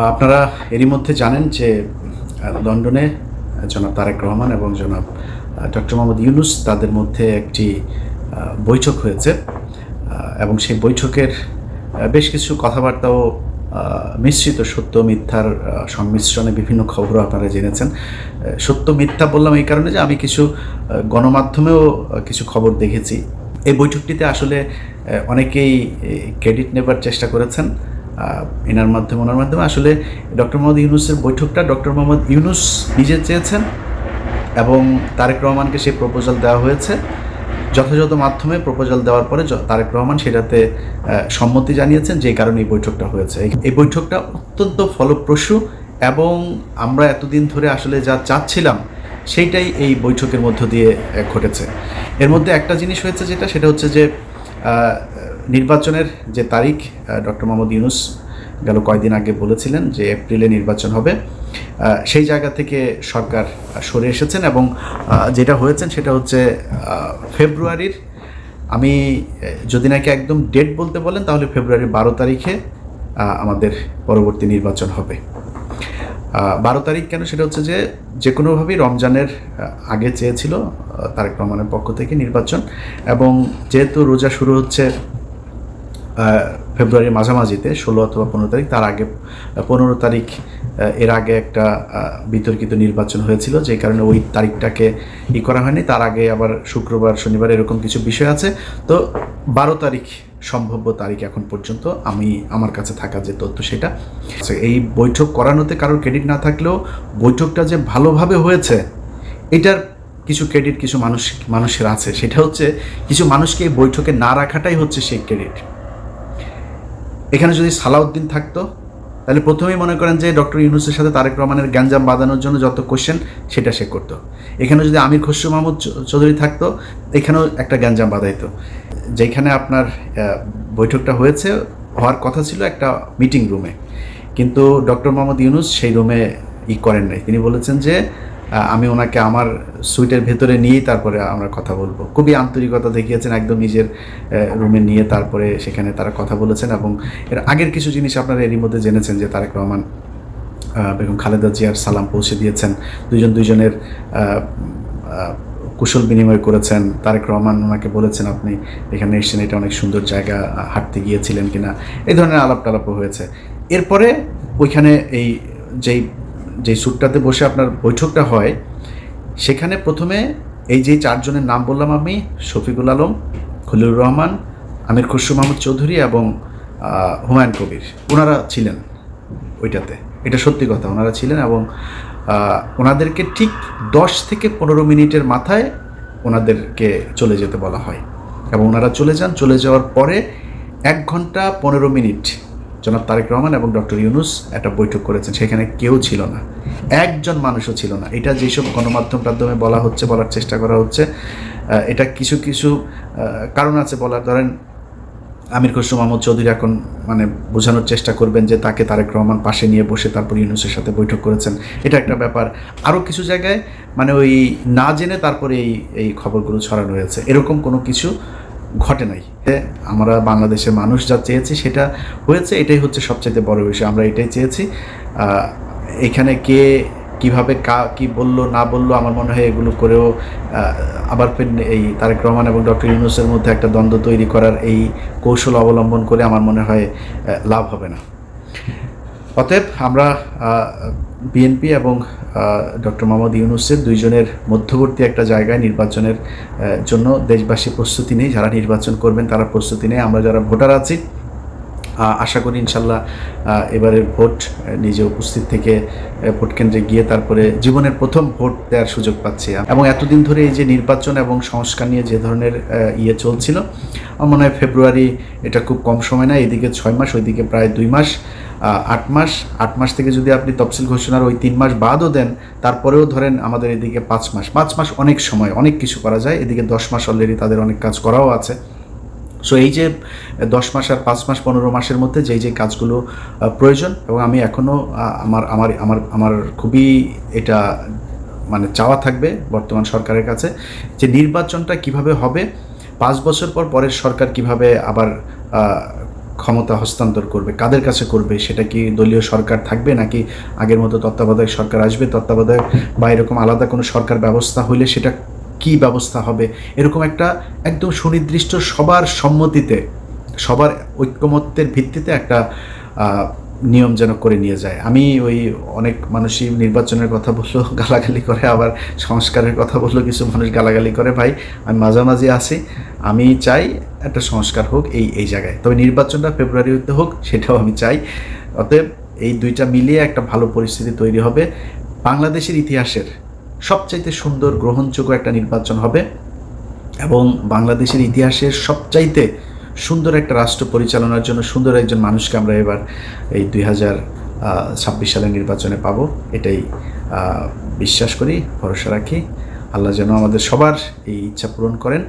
আপনারা এরই মধ্যে জানেন যে লন্ডনে জনাব তারেক রহমান এবং জনাব ডক্টর মোহাম্মদ ইউনূস তাদের মধ্যে একটি বৈঠক হয়েছে এবং সেই বৈঠকের বেশ কিছু কথাবার্তাও মিশ্রিত সত্য মিথ্যার সংমিশ্রণে বিভিন্ন খবরও আপনারা জেনেছেন। সত্য মিথ্যা বললাম এই কারণে যে আমি কিছু গণমাধ্যমেও কিছু খবর দেখেছি। এই বৈঠকটিতে আসলে অনেকেই ক্রেডিট নেবার চেষ্টা করেছেন ওনার মাধ্যমে আসলে ডক্টর মোহাম্মদ ইউনূসের বৈঠকটা ডক্টর মোহাম্মদ ইউনূস নিজে চেয়েছেন এবং তারেক রহমানকে সেই প্রপোজাল দেওয়া হয়েছে। যথাযথ মাধ্যমে প্রপোজাল দেওয়ার পরে তারেক রহমান সেটাতে সম্মতি জানিয়েছেন, যে কারণে এই বৈঠকটা হয়েছে। এই বৈঠকটা অত্যন্ত ফলপ্রসূ এবং আমরা এতদিন ধরে আসলে যা চাচ্ছিলাম সেইটাই এই বৈঠকের মধ্য দিয়ে ঘটেছে। এর মধ্যে একটা জিনিস হয়েছে সেটা হচ্ছে যে নির্বাচনের যে তারিখ ডক্টর মোহাম্মদ ইউনূস গেল কয়েকদিন আগে বলেছিলেন যে এপ্রিলে নির্বাচন হবে, সেই জায়গা থেকে সরকার সরে এসেছেন এবং যেটা হয়েছেন সেটা হচ্ছে ফেব্রুয়ারির, আমি যদি নাকি একদম ডেট বলতে বলেন তাহলে ফেব্রুয়ারির 12 তারিখে আমাদের পরবর্তী নির্বাচন হবে। 12 তারিখ কেন, সেটা হচ্ছে যে কোনোভাবেই রমজানের আগে চেয়েছিল তারেক রহমানের পক্ষ থেকে নির্বাচন, এবং যেহেতু রোজা শুরু হচ্ছে ফেব্রুয়ারির মাঝামাঝিতে 16 অথবা 15 তারিখ, তার আগে 15 তারিখ এর আগে একটা বিতর্কিত নির্বাচন হয়েছিল, যে কারণে ওই তারিখটাকে করা হয়নি। তার আগে আবার শুক্রবার শনিবার এরকম কিছু বিষয় আছে। তো 12 তারিখ সম্ভাব্য তারিখ এখন পর্যন্ত আমার কাছে থাকা যে তথ্য সেটা। এই বৈঠক করানোতে কারোর ক্রেডিট না থাকলেও বৈঠকটা যে ভালোভাবে হয়েছে এটার কিছু ক্রেডিট কিছু মানুষের আছে। সেটা হচ্ছে কিছু মানুষকে এই বৈঠকে না রাখাটাই হচ্ছে সেই ক্রেডিট। এখানে যদি সালাউদ্দিন থাকতো তাহলে প্রথমেই মনে করেন যে ডক্টর ইউনূসের সাথে তারেক রহমানের গ্যাঞ্জাম বাঁধানোর জন্য যত কোশ্চেন সেটা সে করতো। এখানে যদি আমির খসরু মাহমুদ চৌধুরী থাকতো এখানেও একটা গ্যাঞ্জাম বাঁধাইতো। যেখানে আপনার বৈঠকটা হওয়ার কথা ছিল একটা মিটিং রুমে, কিন্তু ডক্টর মোহাম্মদ ইউনূস সেই রুমে করেন নাই। তিনি বলেছেন যে আমি ওনাকে আমার সুইটের ভেতরে নিয়েই তারপরে আমরা কথা বলবো। খুবই আন্তরিকতা দেখিয়েছেন, একদম নিজের রুমে নিয়ে তারপরে সেখানে তারা কথা বলেছেন। এবং এর আগের কিছু জিনিস আপনারা এরই মধ্যে জেনেছেন যে তারেক রহমান বেগম খালেদা জিয়ার সালাম পৌঁছে দিয়েছেন, দুজনের কুশল বিনিময় করেছেন। তারেক রহমান ওনাকে বলেছেন আপনি এখানে এসেছেন, এটা অনেক সুন্দর জায়গা, হাঁটতে গিয়েছিলেন কিনা, এই ধরনের আলাপ টালাপও হয়েছে। এরপরে ওইখানে যেই সুটটাতে বসে আপনার বৈঠকটা হয়, সেখানে প্রথমে এই যে 4 জনের নাম বললাম আমি, শফিকুল আলম, খলিলুর রহমান, আমির খসরু মাহমুদ চৌধুরী এবং হুমায়ুন কবির, ওনারা ছিলেন ওইটাতে। এটা সত্যি কথা, ওনারা ছিলেন এবং ওনাদেরকে ঠিক 10 থেকে 15 মিনিটের মাথায় ওনাদেরকে চলে যেতে বলা হয় এবং ওনারা চলে যান। চলে যাওয়ার পরে 1 ঘন্টা 15 মিনিট জনাব তারেক রহমান এবং ডক্টর ইউনূস একটা বৈঠক করেছেন। সেখানে কেউ ছিল না, একজন মানুষও ছিল না। এটা যেসব গণমাধ্যমে বলার চেষ্টা করা হচ্ছে, এটা কিছু কারণ আছে বলার। ধরেন আমির খসরু মাহমুদ চৌধুরী এখন বোঝানোর চেষ্টা করবেন যে তাকে তারেক রহমান পাশে নিয়ে বসে তারপর ইউনূসের সাথে বৈঠক করেছেন, এটা একটা ব্যাপার। আরও কিছু জায়গায় ওই না জেনে তারপরে এই খবরগুলো ছড়ানো হয়েছে, এরকম কোনো কিছু ঘটে নাই। আমরা বাংলাদেশের মানুষ যা চেয়েছি সেটা হয়েছে, এটাই হচ্ছে সবচেয়ে বড় বিষয়। আমরা এটাই চেয়েছি। এখানে কে কীভাবে কি বললো না বললো, আমার মনে হয় এগুলো করেও আবার এই তারেক রহমান এবং ডক্টর ইউনূসের মধ্যে একটা দ্বন্দ্ব তৈরি করার এই কৌশল অবলম্বন করে আমার মনে হয় লাভ হবে না। অতএব আমরা বিএনপি এবং ডক্টর মোহাম্মদ ইউনূসের দুইজনের মধ্যবর্তী একটা জায়গায় নির্বাচনের জন্য দেশবাসী প্রস্তুতি নেই। যারা নির্বাচন করবেন তারা প্রস্তুতি নেই। আমরা যারা ভোটার আছি আশা করি ইনশাল্লাহ এবারের ভোট নিজে উপস্থিত থেকে ভোট কেন্দ্রে গিয়ে তারপরে জীবনের প্রথম ভোট দেওয়ার সুযোগ পাচ্ছি। এবং এতদিন ধরে এই যে নির্বাচন এবং সংস্কার নিয়ে যে ধরনের চলছিল, আমার মনে হয় ফেব্রুয়ারি এটা খুব কম সময় না। এদিকে 6 মাস, ওইদিকে প্রায় 2 মাস, 8 মাস থেকে যদি আপনি তফসিল ঘোষণার ওই 3 মাস বাদও দেন, তারপরেও ধরেন আমাদের এদিকে 5 মাস অনেক সময়, অনেক কিছু করা যায়। এদিকে 10 মাস অলরেডি তাদের অনেক কাজ করাও আছে। সো এই যে 10 মাস আর 5 মাস 15 মাসের মধ্যে যে কাজগুলো প্রয়োজন, এবং আমি এখনও আমার খুবই এটা চাওয়া থাকবে বর্তমান সরকারের কাছে যে নির্বাচনটা কিভাবে হবে, 5 বছর পরের সরকার কিভাবে আবার ক্ষমতা হস্তান্তর করবে, কাদের কাছে করবে, সেটা কি দলীয় সরকার থাকবে নাকি আগের মতো তত্ত্বাবধায়ক সরকার আসবে, তত্ত্বাবধায়ক বা এরকম আলাদা কোনো সরকার ব্যবস্থা হইলে সেটা কি ব্যবস্থা হবে, এরকম একটা একদম সুনির্দিষ্ট সবার সম্মতিতে সবার ঐক্যমত্যের ভিত্তিতে একটা নিয়ম যেন করে নিয়ে যায়। আমি ওই অনেক মানুষই নির্বাচনের কথা বললো গালাগালি করে, আবার সংস্কারের কথা বললো কিছু মানুষ গালাগালি করে। ভাই আমি মাঝামাঝি আছি, আমি চাই একটা সংস্কার হোক এই জায়গায়, তবে নির্বাচনটা ফেব্রুয়ারিতে হোক সেটাও আমি চাই। অতএব এই দুইটা মিলিয়ে একটা ভালো পরিস্থিতি তৈরি হবে, বাংলাদেশের ইতিহাসের সবচাইতে সুন্দর গ্রহণযোগ্য একটা নির্বাচন হবে এবং বাংলাদেশের ইতিহাসের সবচাইতে সুন্দর একটা রাষ্ট্র পরিচালনার জন্য সুন্দর একজন মানুষকে আমরা এবার এই 2026 সালের নির্বাচনে পাবো, এটাই বিশ্বাস করি, ভরসা রাখি। আল্লাহ যেন আমাদের সবার এই ইচ্ছা পূরণ করেন।